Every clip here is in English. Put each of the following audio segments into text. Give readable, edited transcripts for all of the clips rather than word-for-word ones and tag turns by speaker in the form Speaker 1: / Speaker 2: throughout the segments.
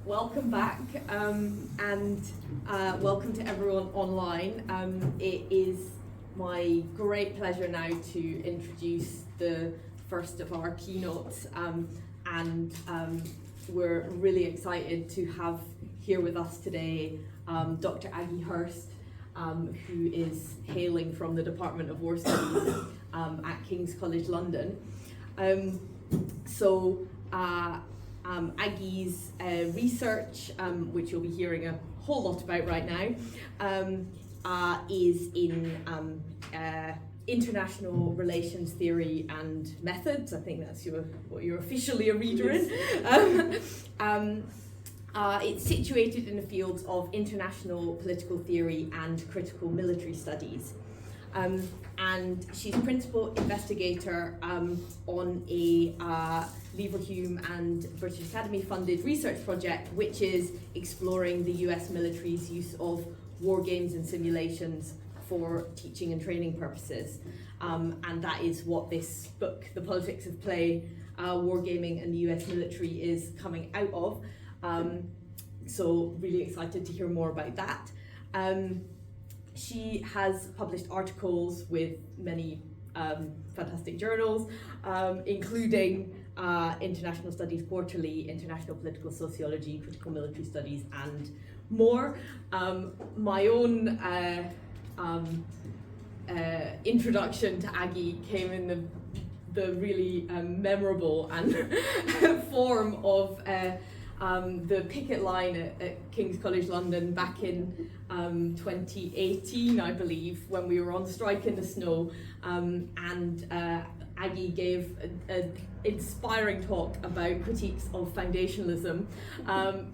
Speaker 1: welcome back, and welcome to everyone online. It is my great pleasure now to introduce the first of our keynotes, and we're really excited to have here with us today Dr. Aggie Hirst, who is hailing from the Department of War Studies at King's College London. Aggie's research, which you'll be hearing a whole lot about right now, is in international relations theory and methods. I think that's what you're officially a reader in. It's situated in the fields of international political theory and critical military studies. And she's principal investigator on a Leverhulme and British Academy funded research project, which is exploring the US military's use of war games and simulations for teaching and training purposes. And that is what this book, The Politics of Play, Wargaming and the US Military, is coming out of. So really excited to hear more about that. She has published articles with many fantastic journals, including International Studies Quarterly, International Political Sociology, Critical Military Studies, and more. My own introduction to Aggie came in the really memorable and form of the picket line at King's College London back in 2018, I believe, when we were on strike in the snow, and Aggie gave an inspiring talk about critiques of foundationalism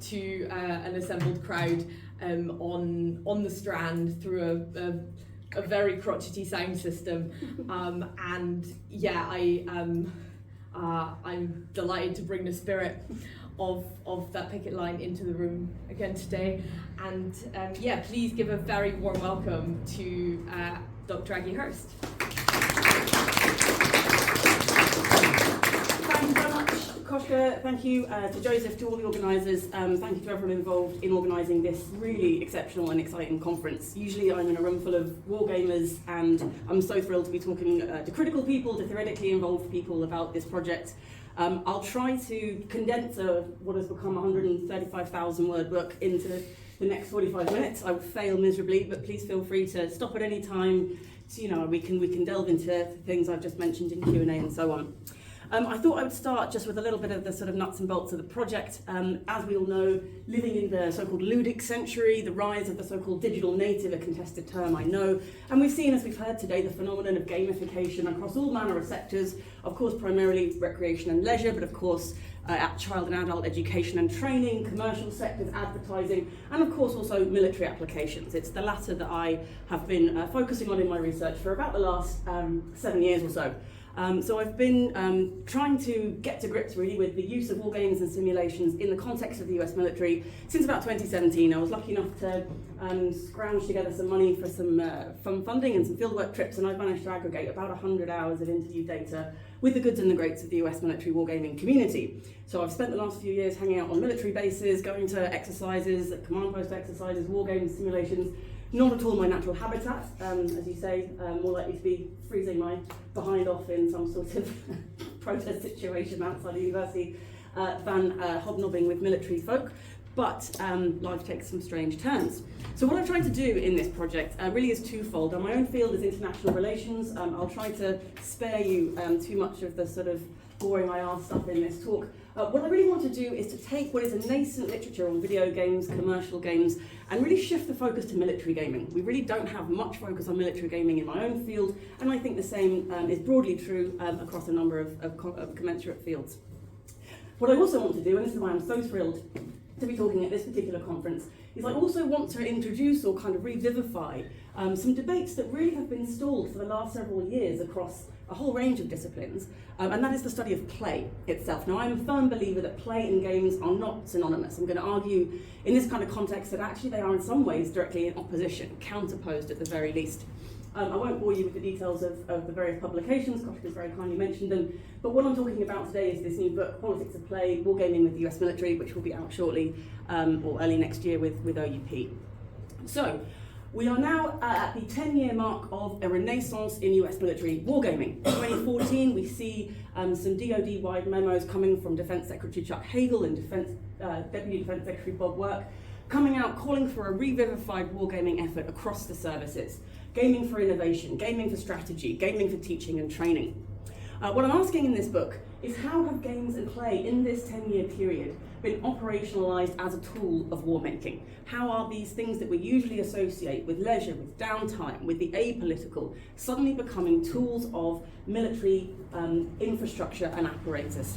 Speaker 1: to an assembled crowd on the Strand through a very crotchety sound system, and yeah, I'm delighted to bring the spirit of that picket line into the room again today, and yeah, please give a very warm welcome to Dr. Aggie Hirst.
Speaker 2: Thank you very much, Koshka. Thank you to Joseph, to all the organisers. Thank you to everyone involved in organising this really exceptional and exciting conference. Usually I'm in a room full of wargamers, and I'm so thrilled to be talking to critical people, to theoretically involved people about this project. I'll try to condense what has become a 135,000 word book into the next 45 minutes. I would fail miserably, but please feel free to stop at any time. So, we can delve into things I've just mentioned in Q&A and so on. I thought I would start just with a little bit of the sort of nuts and bolts of the project. As we all know, living in the so-called ludic century, the rise of the so-called digital native, a contested term I know, and we've seen, as we've heard today, the phenomenon of gamification across all manner of sectors, of course primarily recreation and leisure, but of course at child and adult education and training, commercial sectors, advertising, and of course also military applications. It's the latter that I have been focusing on in my research for about the last 7 years or so. So I've been trying to get to grips really with the use of war games and simulations in the context of the US military since about 2017. I was lucky enough to scrounge together some money for some funding and some fieldwork trips, and I've managed to aggregate about 100 hours of interview data with the goods and the greats of the US military wargaming community. So I've spent the last few years hanging out on military bases, going to exercises, command post exercises, war games, simulations. Not at all my natural habitat, as you say, more likely to be freezing my behind off in some sort of protest situation outside the university than hobnobbing with military folk. But life takes some strange turns. So what I'm trying to do in this project really is twofold. My own field is international relations. I'll try to spare you too much of the sort of boring IR stuff in this talk. What I really want to do is to take what is a nascent literature on video games, commercial games, and really shift the focus to military gaming. We really don't have much focus on military gaming in my own field, and I think the same is broadly true across a number of commensurate fields. What I also want to do, and this is why I'm so thrilled to be talking at this particular conference, is I also want to introduce or kind of revivify some debates that really have been stalled for the last several years across a whole range of disciplines, and that is the study of play itself. Now, I'm a firm believer that play and games are not synonymous. I'm going to argue in this kind of context that actually they are in some ways directly in opposition, counterposed at the very least. I won't bore you with the details of the various publications, Koshka's very kindly mentioned them, but what I'm talking about today is this new book, Politics of Play, Wargaming with the US Military, which will be out shortly, or early next year with OUP. So, we are now at the 10-year mark of a renaissance in US military wargaming. In 2014, we see some DoD-wide memos coming from Defense Secretary Chuck Hagel and Deputy Defense Secretary Bob Work, coming out calling for a revivified wargaming effort across the services. Gaming for innovation, gaming for strategy, gaming for teaching and training. What I'm asking in this book is how have games and play in this 10-year period been operationalised as a tool of war making? How are these things that we usually associate with leisure, with downtime, with the apolitical, suddenly becoming tools of military infrastructure and apparatus?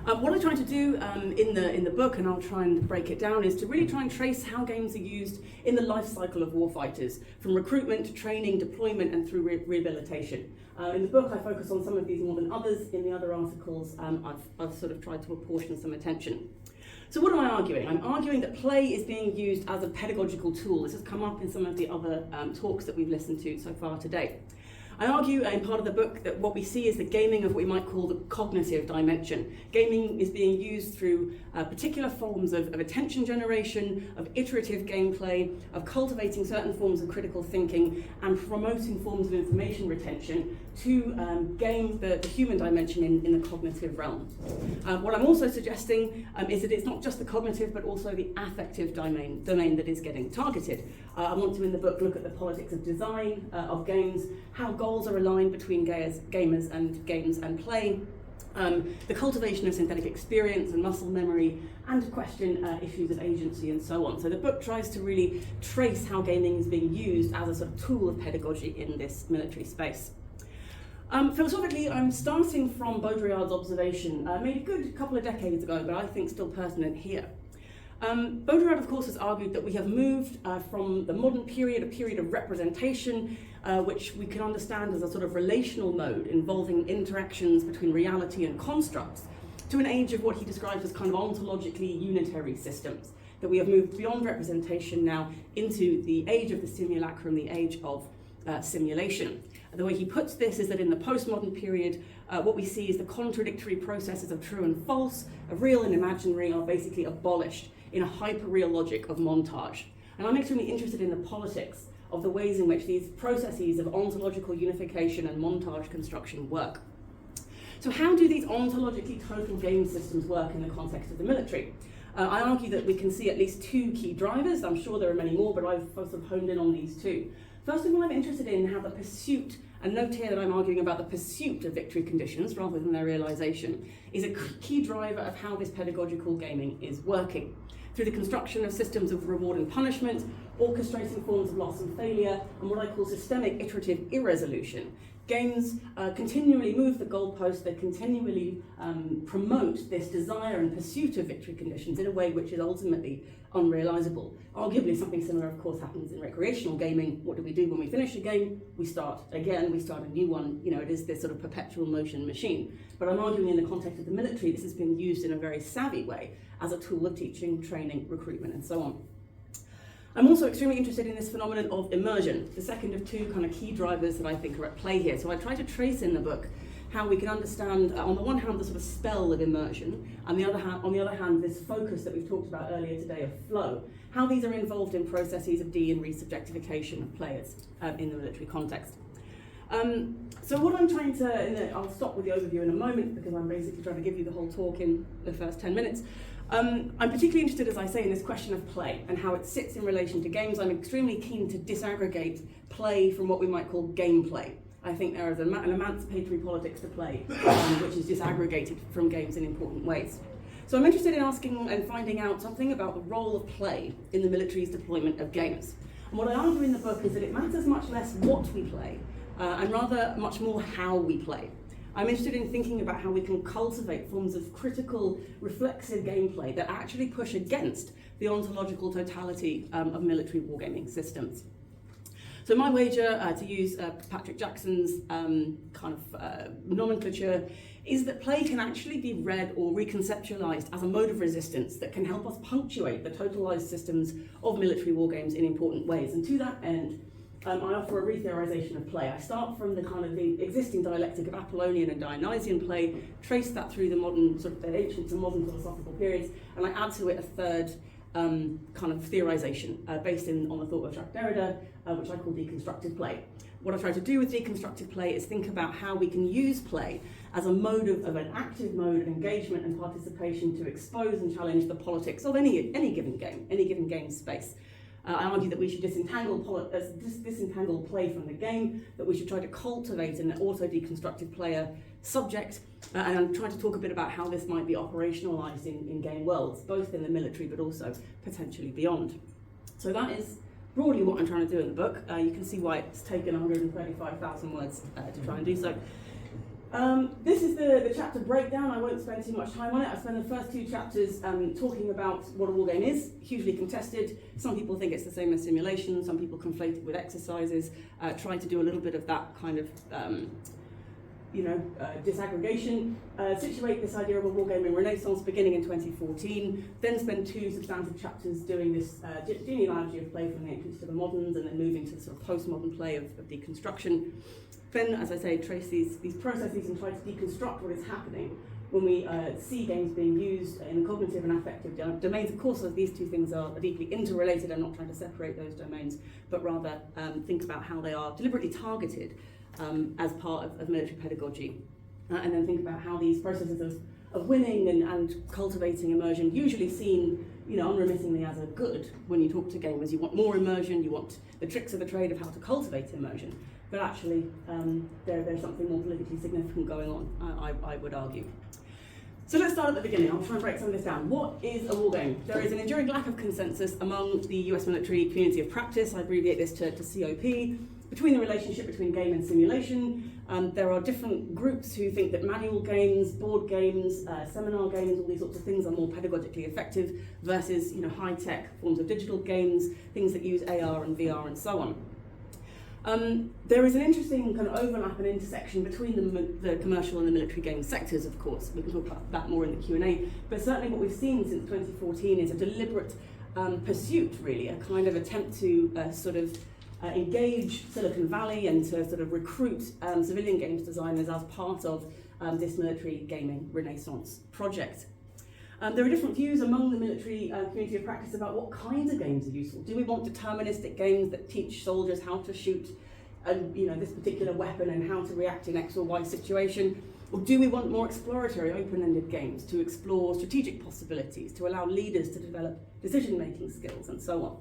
Speaker 2: What I'm trying to do in the book, and I'll try and break it down, is to really try and trace how games are used in the life cycle of warfighters, from recruitment, training, deployment, and through rehabilitation. In the book, I focus on some of these more than others. In the other articles, I've sort of tried to apportion some attention. So what am I arguing? I'm arguing that play is being used as a pedagogical tool. This has come up in some of the other talks that we've listened to so far today. I argue in part of the book that what we see is the gaming of what we might call the cognitive dimension. Gaming is being used through particular forms of attention generation, of iterative gameplay, of cultivating certain forms of critical thinking, and promoting forms of information retention to game the human dimension in the cognitive realm. What I'm also suggesting is that it's not just the cognitive, but also the affective domain that is getting targeted. I want to, in the book, look at the politics of design of games, how goals are aligned between gamers and games and play, the cultivation of synthetic experience and muscle memory, and question issues of agency and so on. So the book tries to really trace how gaming is being used as a sort of tool of pedagogy in this military space. Philosophically, I'm starting from Baudrillard's observation, made a good couple of decades ago, but I think still pertinent here. Baudrillard, of course, has argued that we have moved from the modern period, a period of representation, which we can understand as a sort of relational mode involving interactions between reality and constructs, to an age of what he describes as kind of ontologically unitary systems, that we have moved beyond representation now into the age of the simulacrum, the age of simulation. The way he puts this is that in the postmodern period, what we see is the contradictory processes of true and false, of real and imaginary, are basically abolished in a hyper-real logic of montage. And I'm extremely interested in the politics of the ways in which these processes of ontological unification and montage construction work. So how do these ontologically total game systems work in the context of the military? I argue that we can see at least two key drivers. I'm sure there are many more, but I've sort of honed in on these two. First of all, I'm interested in how the pursuit, and note here that I'm arguing about the pursuit of victory conditions rather than their realisation, is a key driver of how this pedagogical gaming is working. Through the construction of systems of reward and punishment, orchestrating forms of loss and failure, and what I call systemic iterative irresolution. Games continually move the goalpost, they continually promote this desire and pursuit of victory conditions in a way which is ultimately unrealisable. Arguably something similar, of course, happens in recreational gaming. What do we do when we finish a game? We start again, we start a new one. You know, it is this sort of perpetual motion machine. But I'm arguing in the context of the military, this has been used in a very savvy way as a tool of teaching, training, recruitment, and so on. I'm also extremely interested in this phenomenon of immersion, the second of two kind of key drivers that I think are at play here. So I try to trace in the book how we can understand, on the one hand, the sort of spell of immersion, and on the other hand, this focus that we've talked about earlier today of flow, how these are involved in processes of de- and re-subjectification of players in the military context. So what I'm trying to, I'll stop with the overview in a moment because I'm basically trying to give you the whole talk in the first 10 minutes. I'm particularly interested, as I say, in this question of play and how it sits in relation to games. I'm extremely keen to disaggregate play from what we might call gameplay. I think there is an emancipatory politics to play, which is disaggregated from games in important ways. So I'm interested in asking and finding out something about the role of play in the military's deployment of games. And what I argue in the book is that it matters much less what we play, and rather much more how we play. I'm interested in thinking about how we can cultivate forms of critical, reflexive gameplay that actually push against the ontological totality of military wargaming systems. So my wager, to use Patrick Jackson's nomenclature, is that play can actually be read or reconceptualized as a mode of resistance that can help us punctuate the totalized systems of military wargames in important ways. And to that end, I offer a re-theorisation of play. I start from the kind of the existing dialectic of Apollonian and Dionysian play, trace that through the modern, sort of the ancient and modern philosophical periods, and I add to it a third kind of theorisation based on the thought of Jacques Derrida, which I call deconstructive play. What I try to do with deconstructive play is think about how we can use play as a mode of an active mode of engagement and participation to expose and challenge the politics of any given game space. I argue that we should disentangle play from the game, that we should try to cultivate an auto-deconstructive player subject, and I'm trying to talk a bit about how this might be operationalised in game worlds, both in the military but also potentially beyond. So that is broadly what I'm trying to do in the book. You can see why it's taken 135,000 words to try and do so. This is the chapter breakdown. I won't spend too much time on it. I spend the first two chapters talking about what a wargame is, hugely contested. Some people think it's the same as simulation, some people conflate it with exercises, try to do a little bit of that kind of disaggregation, situate this idea of a wargaming renaissance beginning in 2014, then spend two substantive chapters doing this genealogy of play from the ancients to the moderns, and then moving to the sort of postmodern play of deconstruction. Then, as I say, trace these processes and try to deconstruct what is happening when we see games being used in cognitive and affective domains. Of course, these two things are deeply interrelated. I'm not trying to separate those domains, but rather think about how they are deliberately targeted as part of military pedagogy, and then think about how these processes of winning and cultivating immersion, usually seen unremittingly as a good when you talk to gamers. You want more immersion, you want the tricks of the trade of how to cultivate immersion, but actually there's something more politically significant going on, I would argue. So let's start at the beginning. I'll try and break some of this down. What is a wargame? There is an enduring lack of consensus among the US military community of practice. I abbreviate this to COP. Between the relationship between game and simulation, there are different groups who think that manual games, board games, seminar games, all these sorts of things are more pedagogically effective versus high-tech forms of digital games, things that use AR and VR and so on. There is an interesting kind of overlap and intersection between the commercial and the military game sectors, of course. We can talk about that more in the Q&A, but certainly what we've seen since 2014 is a deliberate pursuit, really, a kind of attempt to engage Silicon Valley and to sort of recruit civilian games designers as part of this military gaming renaissance project. There are different views among the military community of practice about what kinds of games are useful. Do we want deterministic games that teach soldiers how to shoot this particular weapon and how to react in X or Y situation? Or do we want more exploratory, open-ended games to explore strategic possibilities, to allow leaders to develop decision-making skills and so on?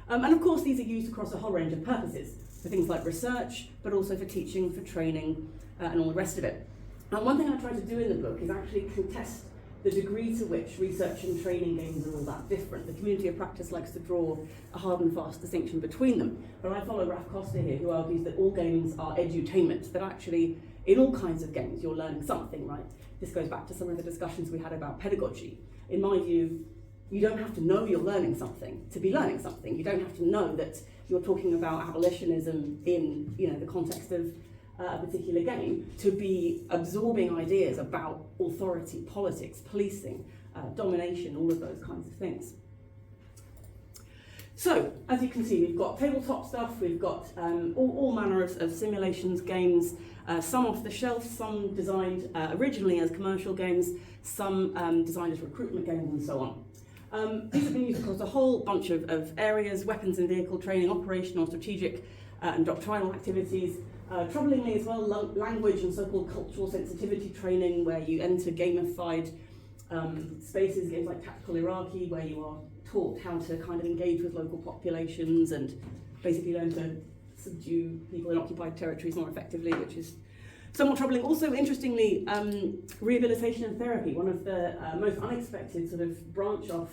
Speaker 2: And of course, these are used across a whole range of purposes, for things like research, but also for teaching, for training, and all the rest of it. And one thing I try to do in the book is actually contest the degree to which research and training games are all that different. The community of practice likes to draw a hard and fast distinction between them, but I follow Ralph Costa here, who argues that all games are edutainment, that actually in all kinds of games you're learning something, right? This goes back to some of the discussions we had about pedagogy. In my view, you don't have to know you're learning something to be learning something. You don't have to know that you're talking about abolitionism in the context of a particular game to be absorbing ideas about authority, politics, policing, domination, all of those kinds of things. So, as you can see, we've got tabletop stuff, we've got all manner of simulations, games, some off the shelf, some designed originally as commercial games, some designed as recruitment games and so on. These have been used across a whole bunch of areas: weapons and vehicle training, operational, strategic and doctrinal activities. Troublingly as well, language and so-called cultural sensitivity training, where you enter gamified spaces, games like Tactical Iraqi, where you are taught how to kind of engage with local populations and basically learn to subdue people in occupied territories more effectively, which is somewhat troubling. Also, interestingly, rehabilitation and therapy, one of the most unexpected sort of branch-off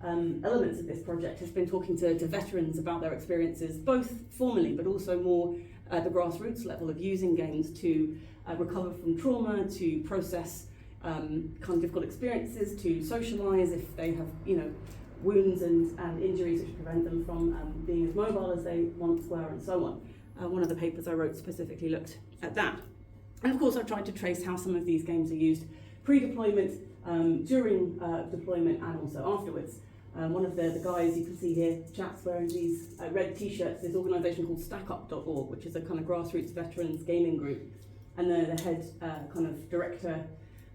Speaker 2: elements of this project, has been talking to veterans about their experiences, both formally but also more at the grassroots level, of using games to recover from trauma, to process kind of difficult experiences, to socialise if they have wounds and injuries which prevent them from being as mobile as they once were, and so on. One of the papers I wrote specifically looked at that. And of course, I've tried to trace how some of these games are used pre-deployment, during deployment, and also afterwards. One of the guys you can see here, chaps wearing these red t-shirts, this organisation called StackUp.org, which is a kind of grassroots veterans gaming group. And the head kind of director,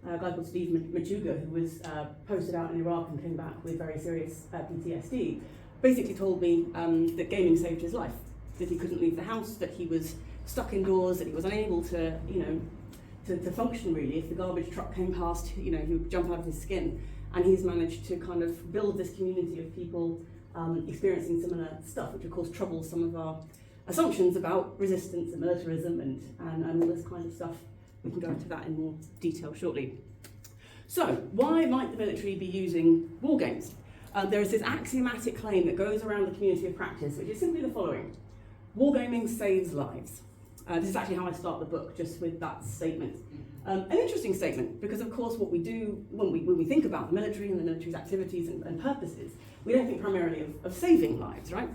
Speaker 2: a guy called Steve Machuga, who was posted out in Iraq and came back with very serious PTSD, basically told me that gaming saved his life, that he couldn't leave the house, that he was stuck indoors, that he was unable to, to function really. If the garbage truck came past, he would jump out of his skin. And he's managed to kind of build this community of people experiencing similar stuff, which of course troubles some of our assumptions about resistance and militarism and all this kind of stuff. We can go into that in more detail shortly. So, why might the military be using war games? There is this axiomatic claim that goes around the community of practice, which is simply the following. Wargaming saves lives. This is actually how I start the book, just with that statement. An interesting statement, because of course what we do when we think about the military and the military's activities and purposes, we don't think primarily of saving lives, right?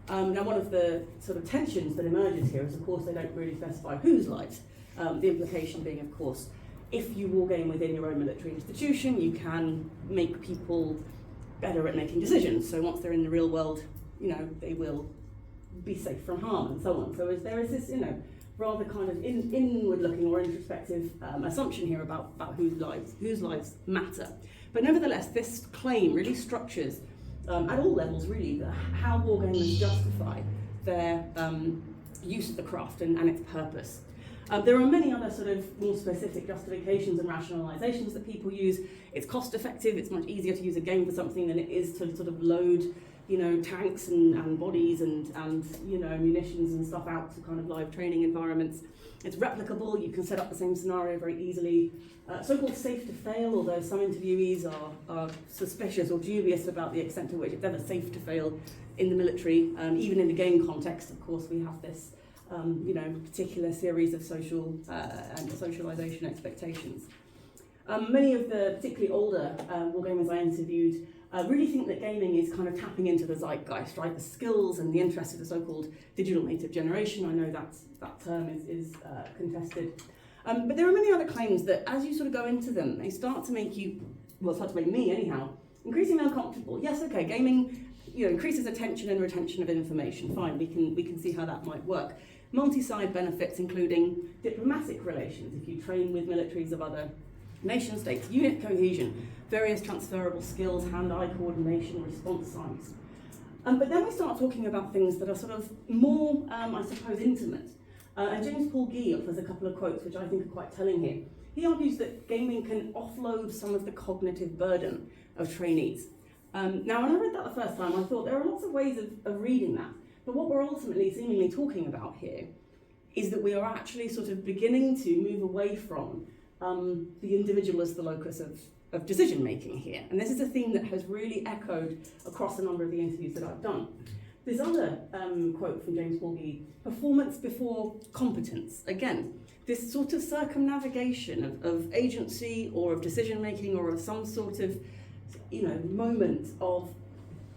Speaker 2: Now one of the sort of tensions that emerges here is of course they don't really specify whose lives. The implication being of course, if you wargame within your own military institution, you can make people better at making decisions. So once they're in the real world, they will be safe from harm and so on. So there is this, rather kind of inward-looking or introspective assumption here about whose lives matter. But nevertheless, this claim really structures, at all levels really, how wargamers justify their use of the craft and its purpose. There are many other sort of more specific justifications and rationalizations that people use. It's cost-effective, it's much easier to use a game for something than it is to sort of load tanks and bodies and munitions and stuff out to kind of live training environments. It's replicable, you can set up the same scenario very easily. So-called safe to fail, although some interviewees are suspicious or dubious about the extent to which it's ever safe to fail in the military. Even in the game context, of course, we have this particular series of social and socialization expectations. Many of the particularly older wargamers I interviewed really think that gaming is kind of tapping into the zeitgeist, right? The skills and the interests of the so-called digital native generation. I know that term is contested. But there are many other claims that as you sort of go into them, they start to make you, well, start to make me anyhow, increasingly uncomfortable. Yes, okay, gaming increases attention and retention of information. Fine, we can see how that might work. Multi-side benefits, including diplomatic relations, if you train with militaries of other nation states, unit cohesion, various transferable skills, hand-eye coordination, response times. But then we start talking about things that are sort of more, I suppose, intimate. And James Paul Gee offers a couple of quotes which I think are quite telling here. He argues that gaming can offload some of the cognitive burden of trainees. Now, when I read that the first time, I thought there are lots of ways of reading that. But what we're ultimately seemingly talking about here is that we are actually sort of beginning to move away from the individual as the locus of decision making here. And this is a theme that has really echoed across a number of the interviews that I've done. This other quote from James Paul Gee, performance before competence. Again, this sort of circumnavigation of agency or of decision making or of some sort of moment of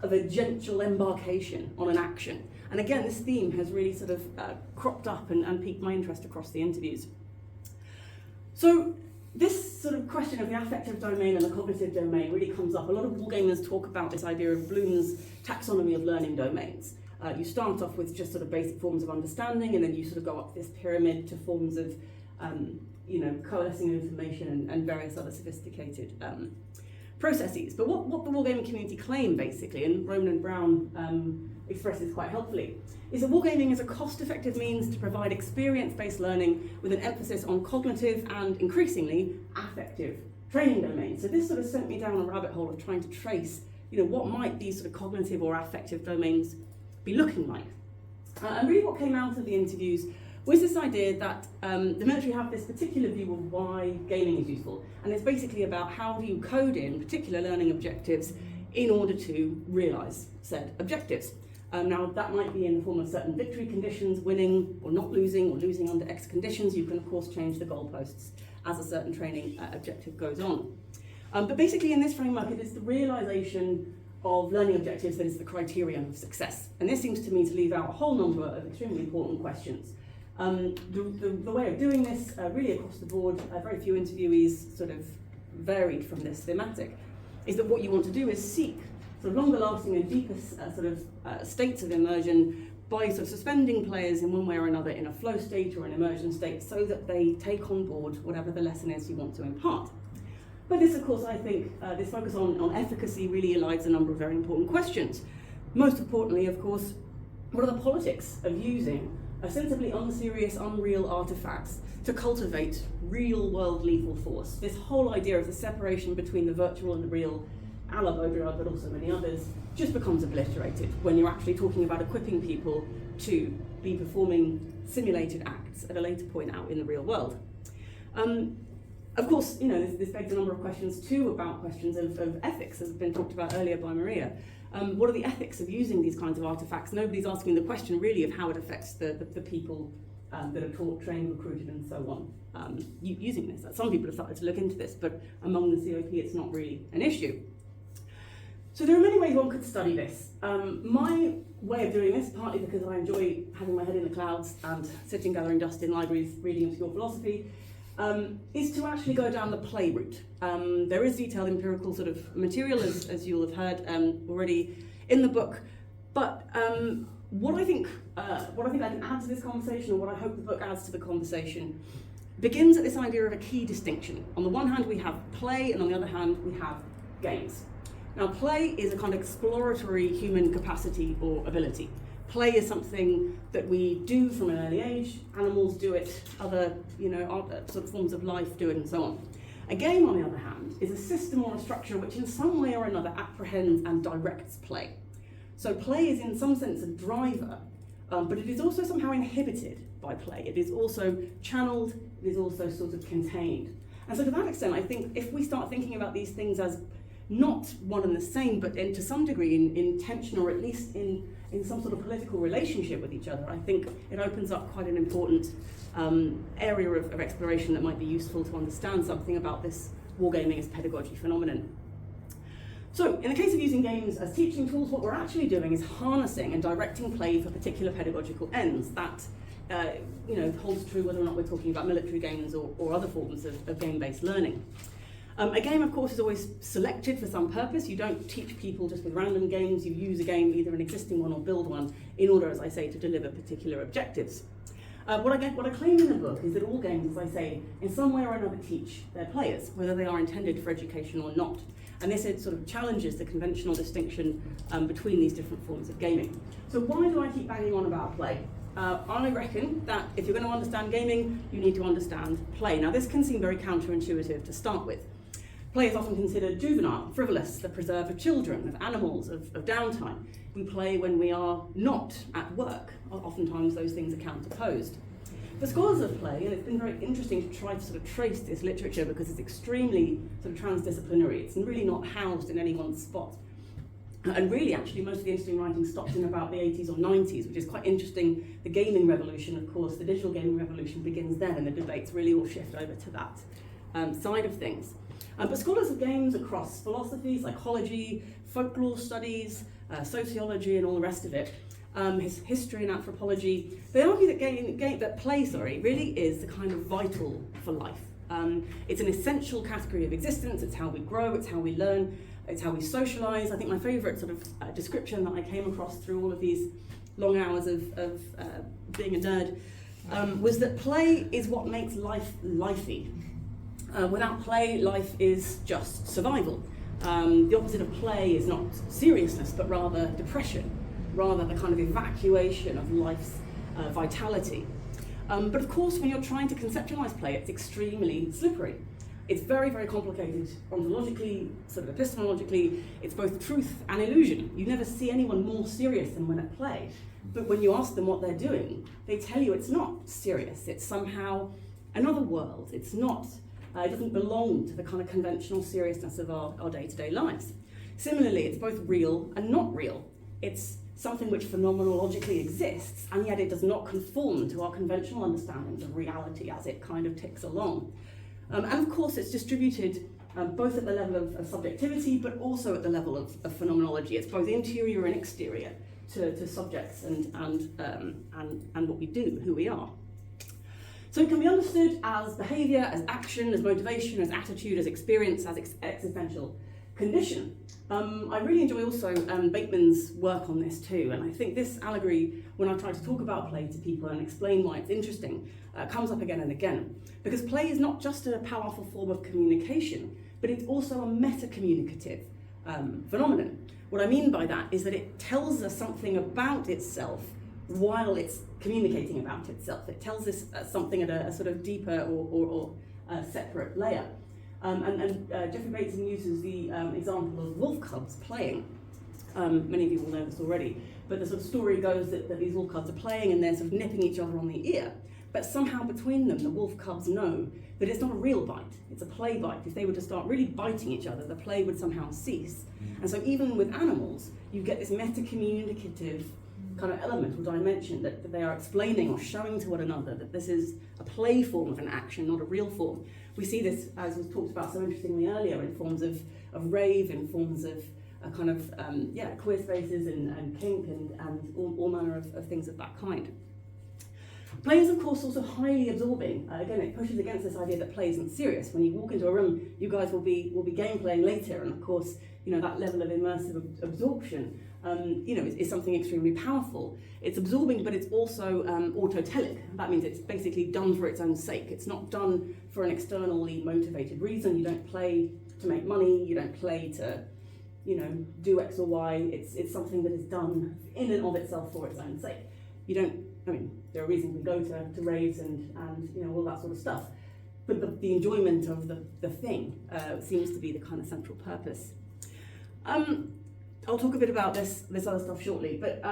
Speaker 2: a gentle embarkation on an action. And again, this theme has really sort of cropped up and piqued my interest across the interviews. So this sort of question of the affective domain and the cognitive domain really comes up. A lot of wargamers talk about this idea of Bloom's taxonomy of learning domains. You start off with just sort of basic forms of understanding, and then you sort of go up this pyramid to forms of, coalescing information and various other sophisticated processes. But what the wargaming community claim, basically, and Roman and Brown expresses quite helpfully, is that wargaming is a cost-effective means to provide experience-based learning with an emphasis on cognitive and, increasingly, affective training domains. So this sort of sent me down a rabbit hole of trying to trace, what might these sort of cognitive or affective domains be looking like. And really what came out of the interviews was this idea that the military have this particular view of why gaming is useful. And it's basically about how do you code in particular learning objectives in order to realise said objectives. Now, that might be in the form of certain victory conditions, winning or not losing, or losing under X conditions. You can, of course, change the goalposts as a certain training objective goes on. But basically, in this framework, it is the realisation of learning objectives that is the criterion of success. And this seems to me to leave out a whole number of extremely important questions. The way of doing this, really across the board, very few interviewees sort of varied from this thematic, is that what you want to do is seek sort of longer lasting and deeper states of immersion by sort of suspending players in one way or another in a flow state or an immersion state so that they take on board whatever the lesson is you want to impart. But this, of course, I think, this focus on efficacy really elides a number of very important questions. Most importantly, of course, what are the politics of using ostensibly unserious, unreal artifacts to cultivate real-world lethal force? This whole idea of the separation between the virtual and the real, a la Baudrillard, but also many others, just becomes obliterated when you're actually talking about equipping people to be performing simulated acts at a later point out in the real world. Of course, you know, this begs a number of questions too about questions of ethics, as has been talked about earlier by Maria. What are the ethics of using these kinds of artifacts? Nobody's asking the question really of how it affects the people that are taught, trained, recruited, and so on using this. Some people have started to look into this, but among the COP it's not really an issue. So there are many ways one could study this. My way of doing this, partly because I enjoy having my head in the clouds and sitting gathering dust in libraries reading obscure philosophy, is to actually go down the play route. There is detailed empirical sort of material, as you'll have heard already in the book, but what I think I can add to this conversation, or what I hope the book adds to the conversation, begins at this idea of a key distinction. On the one hand, we have play, and on the other hand, we have games. Now, play is a kind of exploratory human capacity or ability. Play is something that we do from an early age. Animals do it, other sort of forms of life do it, and so on. A game, on the other hand, is a system or a structure which in some way or another apprehends and directs play. So play is in some sense a driver, but it is also somehow inhibited by play. It is also channeled, it is also sort of contained. And so to that extent, I think if we start thinking about these things as not one and the same, but to some degree in tension, or at least in some sort of political relationship with each other, I think it opens up quite an important area of exploration that might be useful to understand something about this wargaming as pedagogy phenomenon. So, in the case of using games as teaching tools, what we're actually doing is harnessing and directing play for particular pedagogical ends. That holds true whether or not we're talking about military games or other forms of game-based learning. A game, of course, is always selected for some purpose. You don't teach people just with random games. You use a game, either an existing one or build one, in order, as I say, to deliver particular objectives. What I claim in the book is that all games, as I say, in some way or another teach their players, whether they are intended for education or not. And this sort of challenges the conventional distinction between these different forms of gaming. So why do I keep banging on about play? I reckon that if you're going to understand gaming, you need to understand play. Now, this can seem very counterintuitive to start with. Play is often considered juvenile, frivolous, the preserve of children, of animals, of downtime. We play when we are not at work. Oftentimes those things are counterposed. For scholars of play, and it's been very interesting to try to sort of trace this literature because it's extremely sort of transdisciplinary. It's really not housed in any one spot. And really, actually, most of the interesting writing stopped in about the 80s or 90s, which is quite interesting. The gaming revolution, of course, the digital gaming revolution begins then, and the debates really all shift over to that side of things. But scholars of games across philosophy, psychology, folklore studies, sociology, and all the rest of it, history and anthropology, they argue that play really is the kind of vital for life. It's an essential category of existence. It's how we grow, it's how we learn, it's how we socialise. I think my favourite sort of description that I came across through all of these long hours of being a nerd was that play is what makes life lifey. Without play, life is just survival. The opposite of play is not seriousness, but rather depression, rather the kind of evacuation of life's vitality. But of course, when you're trying to conceptualize play, it's extremely slippery. It's very, very complicated ontologically, sort of epistemologically. It's both truth and illusion. You never see anyone more serious than when at play. But when you ask them what they're doing, they tell you it's not serious. It's somehow another world. It's not. It doesn't belong to the kind of conventional seriousness of our day-to-day lives. Similarly, it's both real and not real. It's something which phenomenologically exists, and yet it does not conform to our conventional understandings of reality as it kind of ticks along. And of course, it's distributed both at the level of subjectivity, but also at the level of phenomenology. It's both interior and exterior to subjects and what we do, who we are. So it can be understood as behaviour, as action, as motivation, as attitude, as experience, as existential condition. I really enjoy also Bateman's work on this too, and I think this allegory, when I try to talk about play to people and explain why it's interesting, comes up again and again. Because play is not just a powerful form of communication, but it's also a meta-communicative phenomenon. What I mean by that is that it tells us something about itself while it's communicating about itself. It tells us something at a sort of deeper or separate layer. Jeffrey Bateson uses the example of wolf cubs playing. Many of you will know this already, but the sort of story goes that these wolf cubs are playing and they're sort of nipping each other on the ear. But somehow between them, the wolf cubs know that it's not a real bite, it's a play bite. If they were to start really biting each other, the play would somehow cease. And so even with animals, you get this meta-communicative kind of element or dimension that they are explaining or showing to one another that this is a play form of an action, not a real form. We see this, as was talked about so interestingly earlier, in forms of rave, in forms of kind of queer spaces and kink and all manner of things of that kind. Play is, of course, also highly absorbing. Again, it pushes against this idea that play isn't serious. When you walk into a room, you guys will be game playing later, and of course, that level of immersive absorption, is something extremely powerful. It's absorbing, but it's also autotelic. That means it's basically done for its own sake. It's not done for an externally motivated reason. You don't play to make money. You don't play to, do X or Y. It's something that is done in and of itself for its own sake. There are reasons we go to raves and all that sort of stuff. But the enjoyment of the thing seems to be the kind of central purpose. I'll talk a bit about this other stuff shortly, but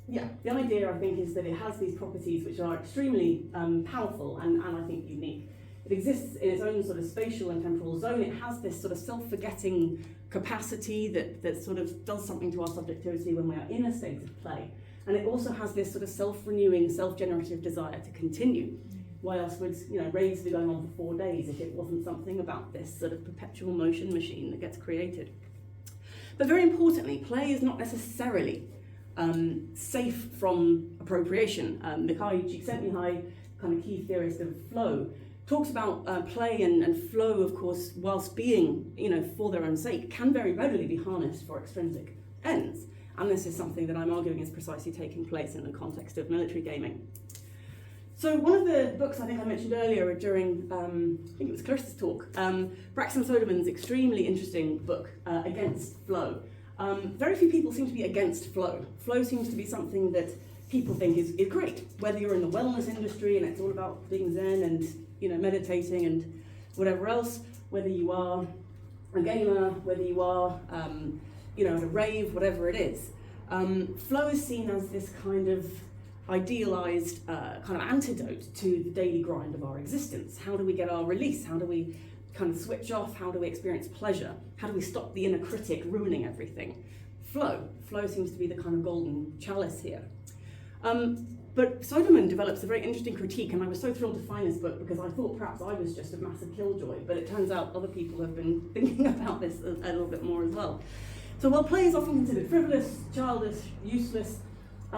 Speaker 2: the idea, I think, is that it has these properties which are extremely powerful and I think unique. It exists in its own sort of spatial and temporal zone. It has this sort of self-forgetting capacity that sort of does something to our subjectivity when we are in a state of play. And it also has this sort of self-renewing, self-generative desire to continue. Why else would raves be going on for 4 days if it wasn't something about this sort of perpetual motion machine that gets created? But very importantly, play is not necessarily safe from appropriation. Mikhail Csikszentmihalyi, kind of key theorist of flow, talks about play and flow, of course, whilst being, for their own sake, can very readily be harnessed for extrinsic ends. And this is something that I'm arguing is precisely taking place in the context of military gaming. So one of the books I think I mentioned earlier during, I think it was Clarissa's talk, Braxton Soderman's extremely interesting book, Against Flow. Very few people seem to be against flow. Flow seems to be something that people think is great, whether you're in the wellness industry and it's all about being zen and meditating and whatever else, whether you are a gamer, whether you are at a rave, whatever it is. Flow is seen as this kind of idealized kind of antidote to the daily grind of our existence. How do we get our release? How do we kind of switch off? How do we experience pleasure? How do we stop the inner critic ruining everything? Flow. Flow seems to be the kind of golden chalice here. But Soderman develops a very interesting critique, and I was so thrilled to find this book because I thought perhaps I was just a massive killjoy, but it turns out other people have been thinking about this a little bit more as well. So while play is often considered frivolous, childish, useless,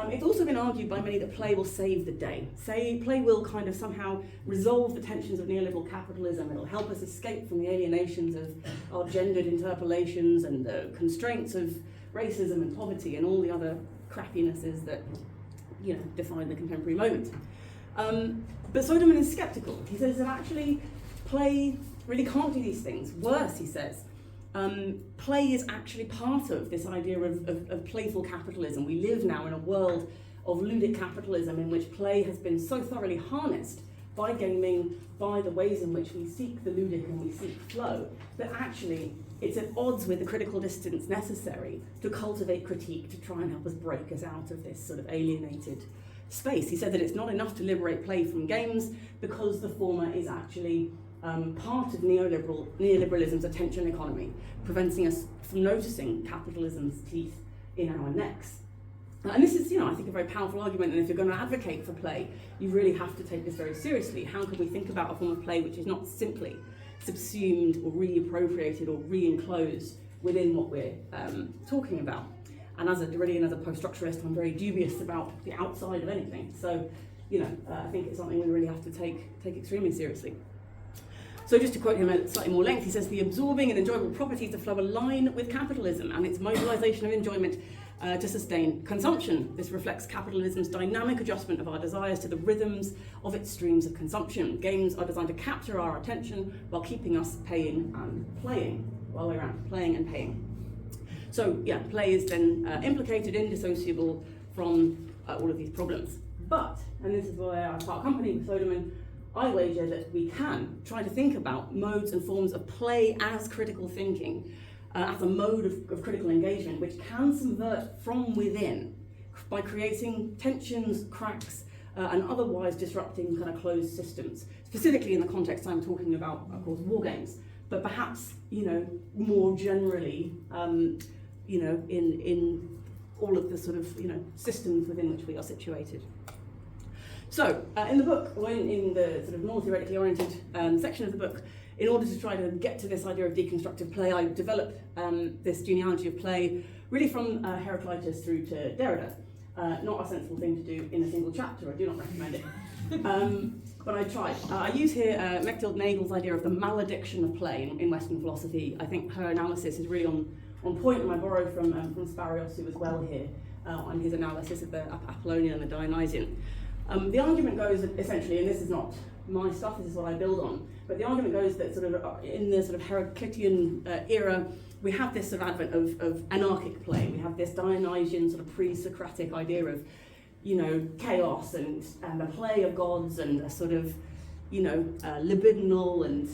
Speaker 2: it's also been argued by many that play will save the day. Play will kind of somehow resolve the tensions of neoliberal capitalism. It'll help us escape from the alienations of our gendered interpolations and the constraints of racism and poverty and all the other crappinesses that define the contemporary moment. But Soderman is skeptical. He says that actually play really can't do these things. Worse, he says, play is actually part of this idea of playful capitalism. We live now in a world of ludic capitalism in which play has been so thoroughly harnessed by gaming, by the ways in which we seek the ludic and we seek flow, that actually it's at odds with the critical distance necessary to cultivate critique, to try and help us break us out of this sort of alienated space. He said that it's not enough to liberate play from games because the former is actually part of neoliberalism's attention economy, preventing us from noticing capitalism's teeth in our necks. And this is, I think, a very powerful argument, and if you're going to advocate for play, you really have to take this very seriously. How can we think about a form of play which is not simply subsumed or reappropriated or re-enclosed within what we're talking about? And as a post-structuralist, I'm very dubious about the outside of anything. So, I think it's something we really have to take extremely seriously. So just to quote him at slightly more length, he says, the absorbing and enjoyable properties of flow align with capitalism and its mobilisation of enjoyment to sustain consumption. This reflects capitalism's dynamic adjustment of our desires to the rhythms of its streams of consumption. Games are designed to capture our attention while keeping us paying and playing, while we're around playing and paying. So yeah, play is then implicated, indissociable from all of these problems. But, and this is where I part company with Soderman, I wager that we can try to think about modes and forms of play as critical thinking, as a mode of critical engagement, which can subvert from within by creating tensions, cracks, and otherwise disrupting kind of closed systems. Specifically in the context I'm talking about, of course, war games, but perhaps, more generally, in all of the sort of, systems within which we are situated. So, in the book, or in the sort of more theoretically oriented section of the book, in order to try to get to this idea of deconstructive play, I developed this genealogy of play really from Heraclitus through to Derrida. Not a sensible thing to do in a single chapter, I do not recommend it. But I tried. I use here Mechthild Nagel's idea of the malediction of play in Western philosophy. I think her analysis is really on point, and I borrow from Sparriosu as well here on his analysis of the Apollonian and the Dionysian. The argument goes essentially, and this is not my stuff, this is what I build on, but the argument goes that sort of in the sort of Heraclitean era, we have this sort of advent of anarchic play. We have this Dionysian sort of pre-Socratic idea of, chaos and the play of gods and a sort of, libidinal and,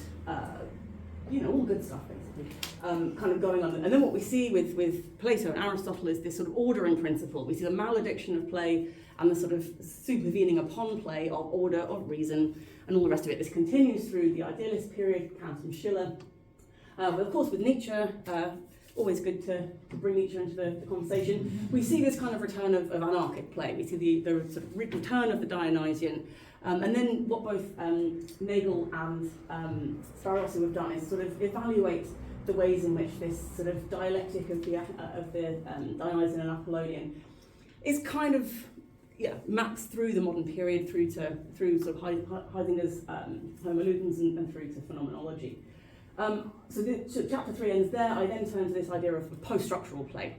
Speaker 2: all good stuff basically, kind of going on. And then what we see with Plato and Aristotle is this sort of ordering principle. We see the malediction of play and the sort of supervening upon play of order, of reason, and all the rest of it. This continues through the idealist period, Kant and Schiller. But of course with Nietzsche, always good to bring Nietzsche into the conversation, we see this kind of return of anarchic play. We see the sort of return of the Dionysian. And then what both Nagel and Sparriosu have done is sort of evaluate the ways in which this sort of dialectic of the Dionysian and Apollonian is kind of maps through the modern period through sort of Heidegger's Homo Ludens and through to phenomenology. So chapter 3 ends there. I then turn to this idea of post-structural play.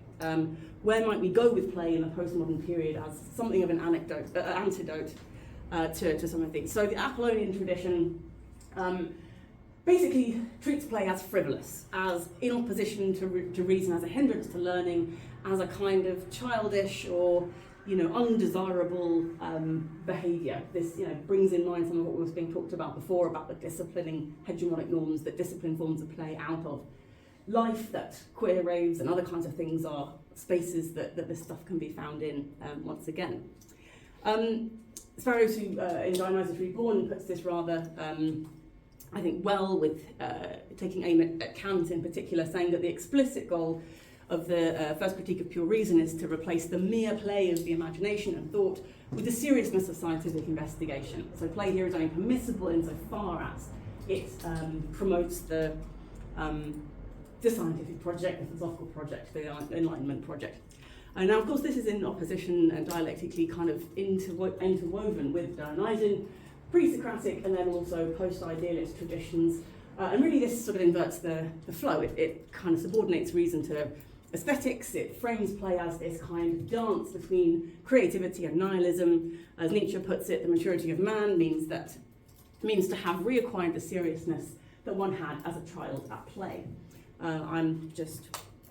Speaker 2: Where might we go with play in the postmodern period as something of an antidote to some of these? So the Apollonian tradition basically treats play as frivolous, as in opposition to reason, as a hindrance to learning, as a kind of childish or undesirable behaviour. This brings in mind some of what was being talked about before about the disciplining hegemonic norms that discipline forms of play out of life, that queer raves and other kinds of things are spaces that this stuff can be found in once again. Sparriosu in Dionysus Reborn puts this rather, I think, well with taking aim at Kant in particular, saying that the explicit goal of the first critique of pure reason is to replace the mere play of the imagination and thought with the seriousness of scientific investigation. So play here is only permissible insofar as it promotes the scientific project, the philosophical project, the Enlightenment project. And now, of course, this is in opposition and dialectically kind of interwoven with Dionysian, pre-Socratic, and then also post-idealist traditions. And really this sort of inverts the flow. It kind of subordinates reason to aesthetics. It frames play as this kind of dance between creativity and nihilism. As Nietzsche puts it, the maturity of man means to have reacquired the seriousness that one had as a child at play. I'm just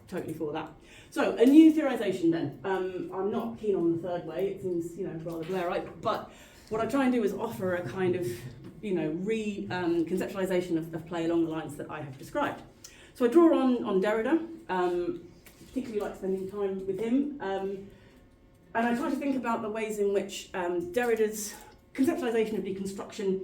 Speaker 2: totally for that. So a new theorisation then. I'm not keen on the third way. It seems rather Blairite, but what I try and do is offer a kind of conceptualization of play along the lines that I have described. So I draw on Derrida, particularly like spending time with him, and I try to think about the ways in which Derrida's conceptualization of deconstruction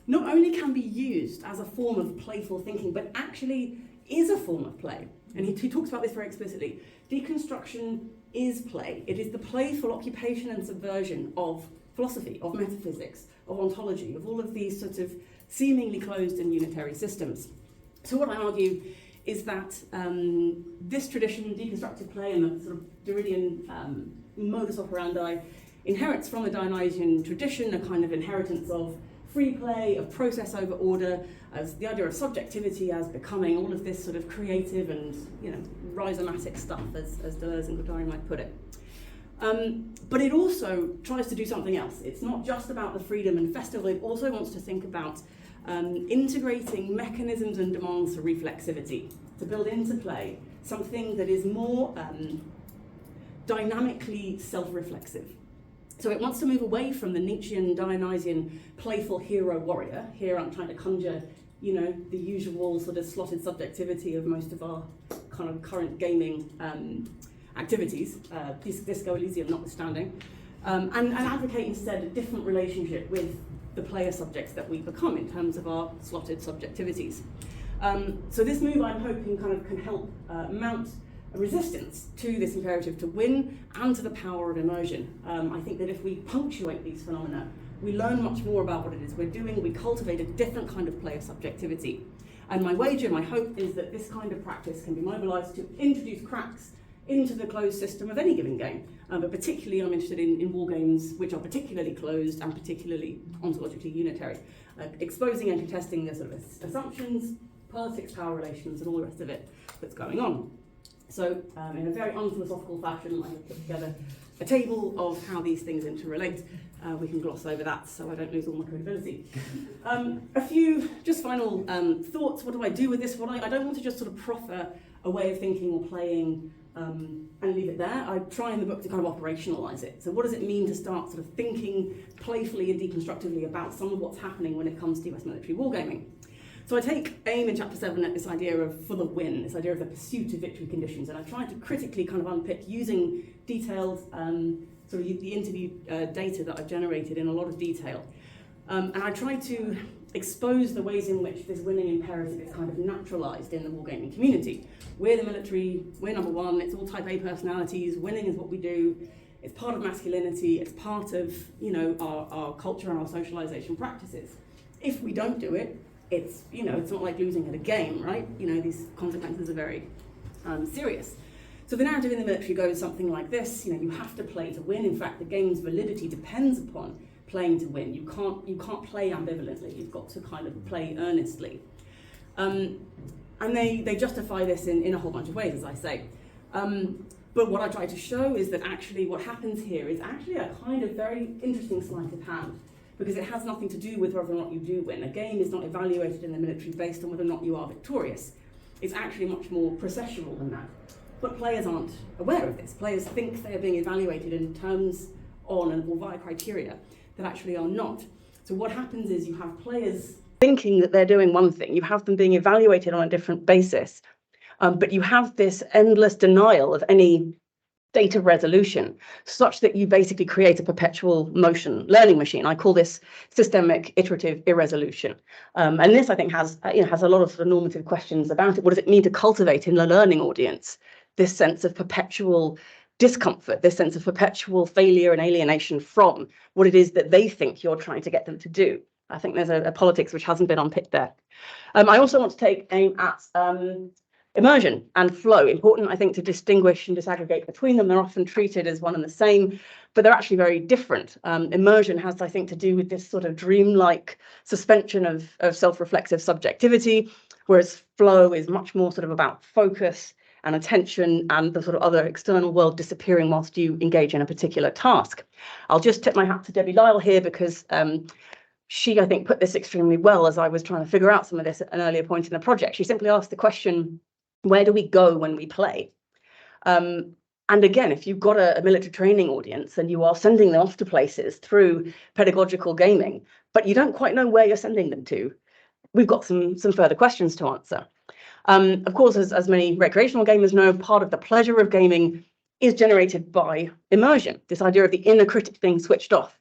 Speaker 2: not only can be used as a form of playful thinking, but actually is a form of play. And he talks about this very explicitly. Deconstruction is play. It is the playful occupation and subversion of philosophy, of metaphysics, of ontology, of all of these sorts of seemingly closed and unitary systems. So what I argue is that this tradition, deconstructive play, and the sort of Derridian modus operandi inherits from the Dionysian tradition a kind of inheritance of free play, of process over order, as the idea of subjectivity as becoming, all of this sort of creative and, you know, rhizomatic stuff, as Deleuze and Guattari might put it. But it also tries to do something else. It's not just about the freedom and festival, it also wants to think about integrating mechanisms and demands for reflexivity, to build into play something that is more dynamically self-reflexive. So it wants to move away from the Nietzschean, Dionysian, playful hero warrior. Here I'm trying to conjure, you know, the usual sort of slotted subjectivity of most of our kind of current gaming activities, Disco Elysium notwithstanding, and advocate instead a different relationship with the player subjects that we become in terms of our slotted subjectivities. So this move, I'm hoping, kind of can help mount a resistance to this imperative to win and to the power of immersion. I think that if we punctuate these phenomena, we learn much more about what it is we're doing, we cultivate a different kind of player subjectivity. And my wager, my hope, is that this kind of practice can be mobilised to introduce cracks into the closed system of any given game. But particularly I'm interested in war games which are particularly closed and particularly ontologically unitary, exposing and contesting the sort of assumptions, politics, power relations, and all the rest of it that's going on. So in a very unphilosophical fashion, I have put together a table of how these things interrelate. We can gloss over that so I don't lose all my credibility. A few just final thoughts. What do I do with this? I don't want to just sort of proffer a way of thinking or playing and leave it there. I try in the book to kind of operationalise it. So what does it mean to start sort of thinking playfully and deconstructively about some of what's happening when it comes to US military wargaming? So I take aim in chapter 7 at this idea of for the win, this idea of the pursuit of victory conditions, and I try to critically kind of unpick using detailed sort of the interview data that I've generated in a lot of detail. And I try to expose the ways in which this winning imperative is kind of naturalised in the wargaming community. We're the military, we're number one, it's all type A personalities, winning is what we do, it's part of masculinity, it's part of, you know, our culture and our socialisation practices. If we don't do it, it's, you know, it's not like losing at a game, right? You know, these consequences are very serious. So the narrative in the military goes something like this, you know, you have to play to win. In fact, the game's validity depends upon playing to win. You can't play ambivalently, you've got to kind of play earnestly. And they justify this in a whole bunch of ways, as I say. But what I try to show is that actually what happens here is actually a kind of very interesting sleight of hand, because it has nothing to do with whether or not you do win. A game is not evaluated in the military based on whether or not you are victorious. It's actually much more processual than that. But players aren't aware of this. Players think they're being evaluated in terms on and or via criteria that actually are not. So what happens is you have players thinking that they're doing one thing, you have them being evaluated on a different basis, but you have this endless denial of any data resolution, such that you basically create a perpetual motion learning machine. I call this systemic iterative irresolution. And this, I think, has a lot of sort of normative questions about it. What does it mean to cultivate in the learning audience this sense of perpetual discomfort, this sense of perpetual failure and alienation from what it is that they think you're trying to get them to do? I think there's a politics which hasn't been unpicked there. I also want to take aim at immersion and flow. Important, I think, to distinguish and disaggregate between them. They're often treated as one and the same, but they're actually very different. Immersion has, I think, to do with this sort of dreamlike suspension of self-reflexive subjectivity, whereas flow is much more sort of about focus and attention and the sort of other external world disappearing whilst you engage in a particular task. I'll just tip my hat to Debbie Lyle here, because she, I think, put this extremely well as I was trying to figure out some of this at an earlier point in the project. She simply asked the question, where do we go when we play? And again, if you've got a military training audience and you are sending them off to places through pedagogical gaming, but you don't quite know where you're sending them to, we've got some further questions to answer. Of course, as many recreational gamers know, part of the pleasure of gaming is generated by immersion, this idea of the inner critic being switched off.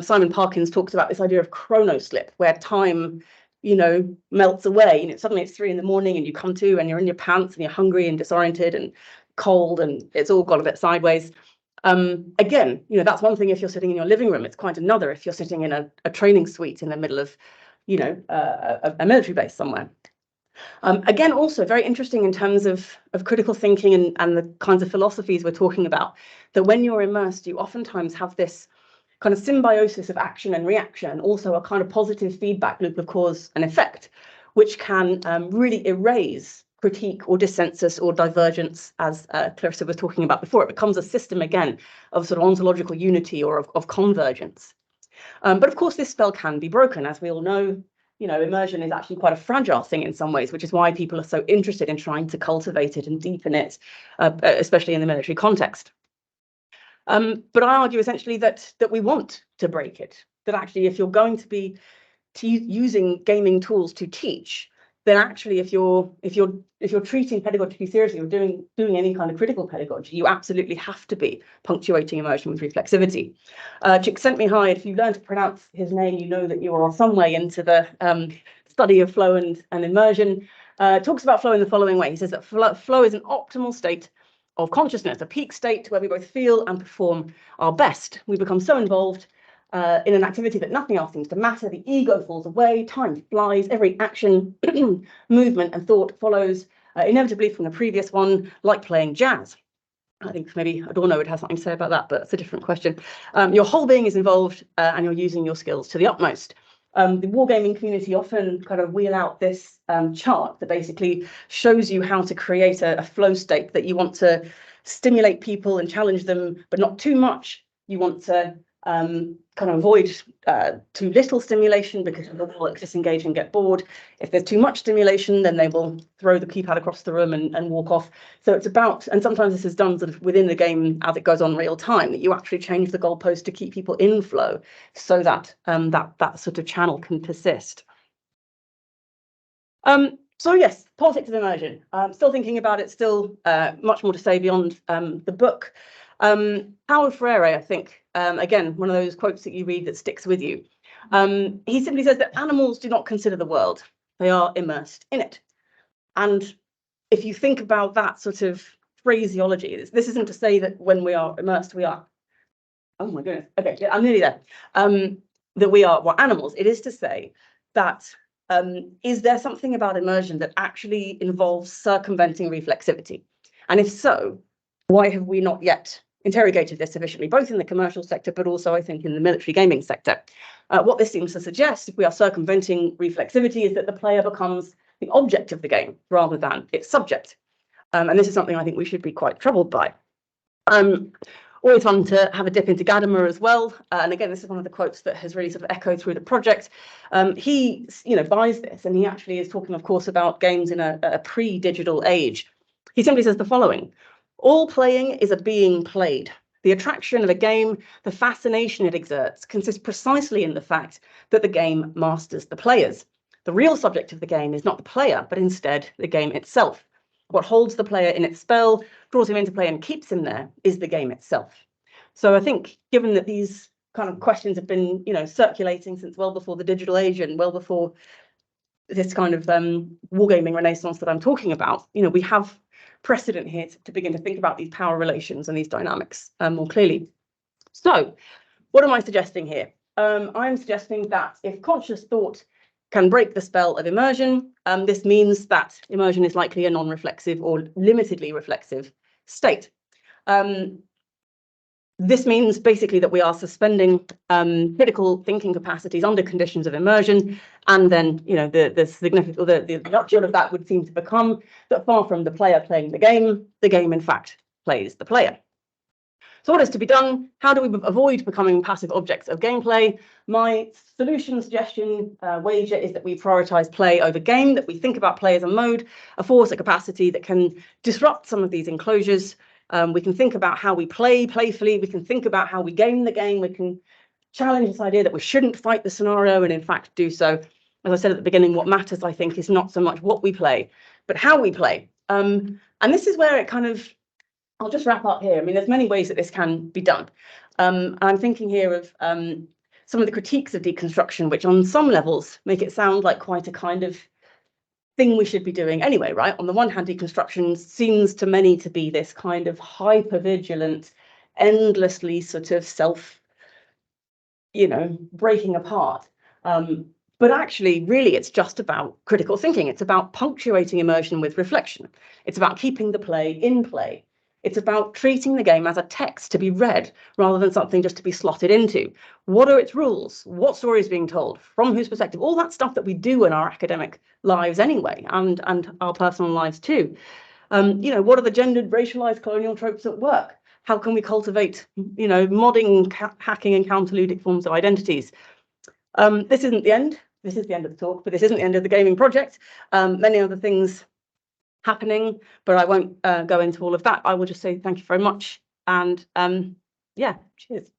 Speaker 2: Simon Parkins talks about this idea of chronoslip, where time, you know, melts away. You know, suddenly it's 3 a.m. and you come to and you're in your pants and you're hungry and disoriented and cold and it's all gone a bit sideways. Again, you know, that's one thing if you're sitting in your living room. It's quite another if you're sitting in a training suite in the middle of, you know, a military base somewhere. Again, also very interesting in terms of critical thinking and the kinds of philosophies we're talking about, that when you're immersed, you oftentimes have this kind of symbiosis of action and reaction, and also a kind of positive feedback loop of cause and effect, which can really erase critique or dissensus or divergence, as Clarissa was talking about before. It becomes a system, again, of sort of ontological unity or of convergence. But of course, this spell can be broken. As we all know, immersion is actually quite a fragile thing in some ways, which is why people are so interested in trying to cultivate it and deepen it, especially in the military context. But I argue essentially that we want to break it, that actually if you're going to be using gaming tools to teach, then actually if you're treating pedagogy seriously or doing any kind of critical pedagogy, you absolutely have to be punctuating immersion with reflexivity. Csikszentmihalyi, if you learn to pronounce his name, you know that you are some way into the study of flow and immersion. Talks about flow in the following way. He says that flow is an optimal state of consciousness, a peak state where we both feel and perform our best. We become so involved in an activity that nothing else seems to matter. The ego falls away, time flies, every action, movement and thought follows inevitably from the previous one, like playing jazz. I think maybe Adorno would have something to say about that, but it's a different question. Your whole being is involved and you're using your skills to the utmost. The wargaming community often kind of wheel out this chart that basically shows you how to create a flow state that you want to stimulate people and challenge them, but not too much. You want to kind of avoid too little stimulation because people will disengage and get bored. If there's too much stimulation, then they will throw the keypad across the room and walk off. So it's about, and sometimes this is done sort of within the game as it goes on real time, that you actually change the goalpost to keep people in flow so that that sort of channel can persist. So yes, politics of immersion. Still thinking about it, still much more to say beyond the book. Paulo Freire, I think, again, one of those quotes that you read that sticks with you. He simply says that animals do not consider the world, they are immersed in it. And if you think about that sort of phraseology, this isn't to say that when we are immersed, we are, oh my goodness, okay, yeah, I'm nearly there, that we are animals. It is to say that is there something about immersion that actually involves circumventing reflexivity? And if so, why have we not yet interrogated this sufficiently, both in the commercial sector, but also I think in the military gaming sector? What this seems to suggest, if we are circumventing reflexivity, is that the player becomes the object of the game rather than its subject. And this is something I think we should be quite troubled by. Always fun to have a dip into Gadamer as well. And again, this is one of the quotes that has really sort of echoed through the project. He, buys this, and he actually is talking, of course, about games in a pre-digital age. He simply says the following: all playing is a being played. The attraction of a game, the fascination it exerts, consists precisely in the fact that the game masters the players. The real subject of the game is not the player, but instead the game itself. What holds the player in its spell, draws him into play and keeps him there, is the game itself. So I think, given that these kind of questions have been, circulating since well before the digital age and well before this kind of wargaming renaissance that I'm talking about, we have precedent here to begin to think about these power relations and these dynamics more clearly. So what am I suggesting here? I'm suggesting that if conscious thought can break the spell of immersion, this means that immersion is likely a non-reflexive or limitedly reflexive state. This means basically that we are suspending critical thinking capacities under conditions of immersion, and then the significant, or the upshot of that would seem to become that far from the player playing the game in fact plays the player. So what is to be done? How do we avoid becoming passive objects of gameplay? My solution, suggestion, wager is that we prioritize play over game, that we think about play as a mode, a force, a capacity that can disrupt some of these enclosures. We can think about how we play playfully. We can think about how we game the game. We can challenge this idea that we shouldn't fight the scenario and in fact do so. As I said at the beginning, what matters, I think, is not so much what we play, but how we play. And this is where it kind of, I'll just wrap up here. I mean, there's many ways that this can be done. I'm thinking here of some of the critiques of deconstruction, which on some levels make it sound like quite a kind of thing we should be doing anyway, right? On the one hand, deconstruction seems to many to be this kind of hyper-vigilant, endlessly sort of self, breaking apart. But actually, really, it's just about critical thinking. It's about punctuating immersion with reflection. It's about keeping the play in play. It's about treating the game as a text to be read rather than something just to be slotted into. What are its rules? What story is being told? From whose perspective? All that stuff that we do in our academic lives anyway, and our personal lives too. You know, what are the gendered, racialized, colonial tropes at work? How can we cultivate, you know, modding, hacking and counterludic forms of identities? This isn't the end. This is the end of the talk, but this isn't the end of the gaming project. Many other things happening, but I won't go into all of that. I will just say thank you very much. And yeah, cheers.